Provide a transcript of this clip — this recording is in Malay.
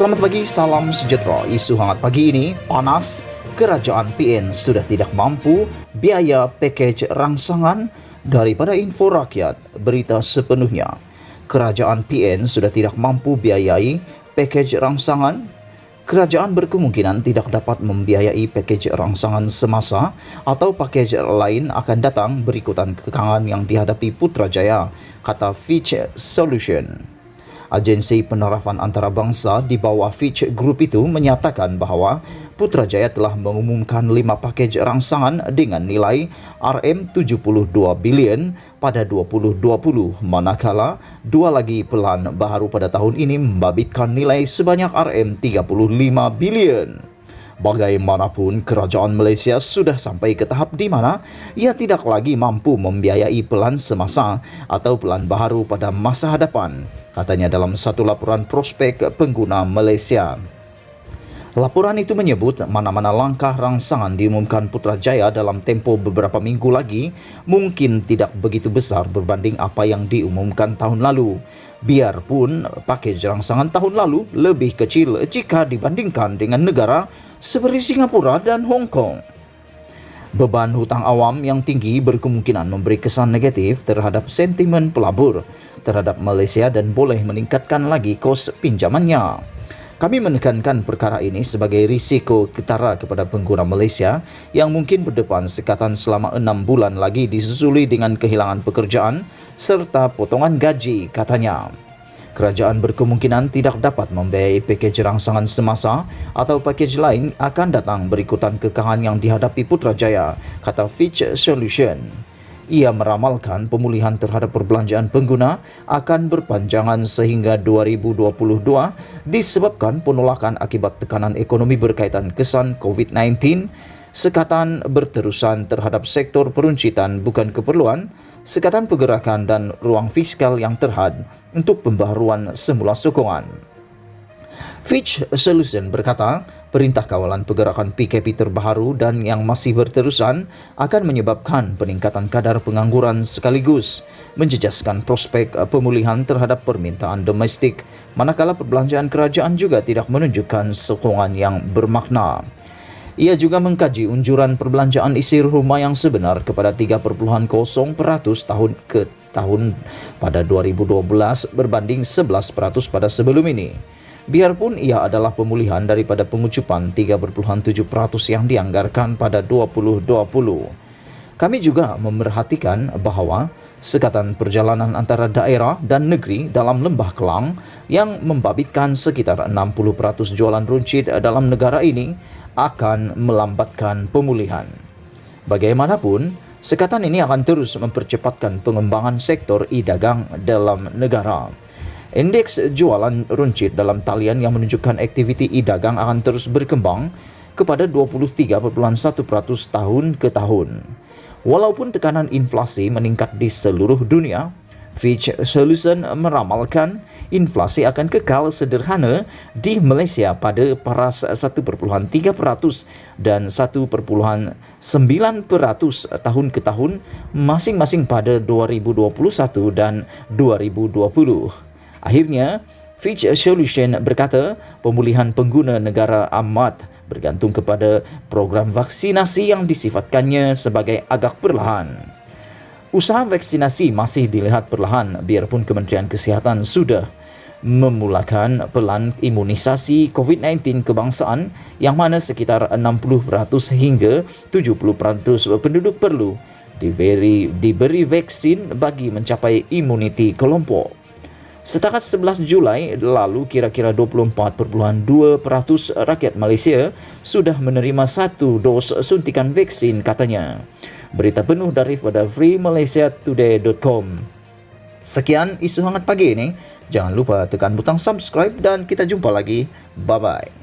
Selamat pagi, salam sejahtera. Isu hangat pagi ini, panas, kerajaan PN sudah tidak mampu biaya pakej rangsangan. Daripada info rakyat, berita sepenuhnya. Kerajaan PN sudah tidak mampu biayai pakej rangsangan. Kerajaan berkemungkinan tidak dapat membiayai pakej rangsangan semasa atau pakej lain akan datang berikutan kekangan yang dihadapi Putrajaya, kata Fitch Solution. Agensi Penerapan Antarabangsa di bawah Fitch Group itu menyatakan bahawa Putrajaya telah mengumumkan 5 pakej rangsangan dengan nilai RM72 bilion pada 2020, manakala 2 lagi pelan baharu pada tahun ini membabitkan nilai sebanyak RM35 bilion. Bagaimanapun, kerajaan Malaysia sudah sampai ke tahap di mana ia tidak lagi mampu membiayai pelan semasa atau pelan baharu pada masa hadapan, katanya dalam satu laporan prospek pengguna Malaysia. Laporan itu menyebut mana-mana langkah rangsangan diumumkan Putrajaya dalam tempoh beberapa minggu lagi mungkin tidak begitu besar berbanding apa yang diumumkan tahun lalu. Biarpun pakej rangsangan tahun lalu lebih kecil jika dibandingkan dengan negara seperti Singapura dan Hong Kong. Beban hutang awam yang tinggi berkemungkinan memberi kesan negatif terhadap sentimen pelabur terhadap Malaysia dan boleh meningkatkan lagi kos pinjamannya. Kami menekankan perkara ini sebagai risiko ketara kepada pengguna Malaysia yang mungkin berdepan sekatan selama 6 bulan lagi disusuli dengan kehilangan pekerjaan serta potongan gaji, katanya. Kerajaan berkemungkinan tidak dapat membiayai pakej rangsangan semasa atau pakej lain akan datang berikutan kekangan yang dihadapi Putrajaya, kata Fitch Solution. Ia meramalkan pemulihan terhadap perbelanjaan pengguna akan berpanjangan sehingga 2022 disebabkan penolakan akibat tekanan ekonomi berkaitan kesan COVID-19, sekatan berterusan terhadap sektor peruncitan bukan keperluan, sekatan pergerakan dan ruang fiskal yang terhad untuk pembaharuan semula sokongan. Fitch Solution berkata, Perintah Kawalan Pergerakan PKP terbaharu dan yang masih berterusan akan menyebabkan peningkatan kadar pengangguran sekaligus menjejaskan prospek pemulihan terhadap permintaan domestik, manakala perbelanjaan kerajaan juga tidak menunjukkan sokongan yang bermakna. Ia juga mengkaji unjuran perbelanjaan isi rumah yang sebenar kepada 3.0% tahun ke tahun pada 2012 berbanding 11% pada sebelum ini. Biarpun ia adalah pemulihan daripada pengucupan 3.7% yang dianggarkan pada 2020. Kami juga memerhatikan bahawa sekatan perjalanan antara daerah dan negeri dalam Lembah Kelang yang membabitkan sekitar 60% jualan runcit dalam negara ini akan melambatkan pemulihan. Bagaimanapun, sekatan ini akan terus mempercepatkan pengembangan sektor e-dagang dalam negara. Indeks jualan runcit dalam talian yang menunjukkan aktiviti e-dagang akan terus berkembang kepada 23.1% tahun ke tahun. Walaupun tekanan inflasi meningkat di seluruh dunia, Fitch Solution meramalkan inflasi akan kekal sederhana di Malaysia pada paras 1.3% dan 1.9% tahun ke tahun masing-masing pada 2021 dan 2020. Akhirnya, Fitch Solution berkata pemulihan pengguna negara amat bergantung kepada program vaksinasi yang disifatkannya sebagai agak perlahan. Usaha vaksinasi masih dilihat perlahan biarpun Kementerian Kesihatan sudah memulakan pelan imunisasi COVID-19 kebangsaan yang mana sekitar 60% hingga 70% penduduk perlu diberi vaksin bagi mencapai imuniti kelompok. Setakat 11 Julai lalu, kira-kira 24.2% rakyat Malaysia sudah menerima 1 dos suntikan vaksin, katanya. Berita penuh daripada freemalaysiatoday.com. Sekian isu hangat pagi ini. Jangan lupa tekan butang subscribe dan kita jumpa lagi. Bye-bye.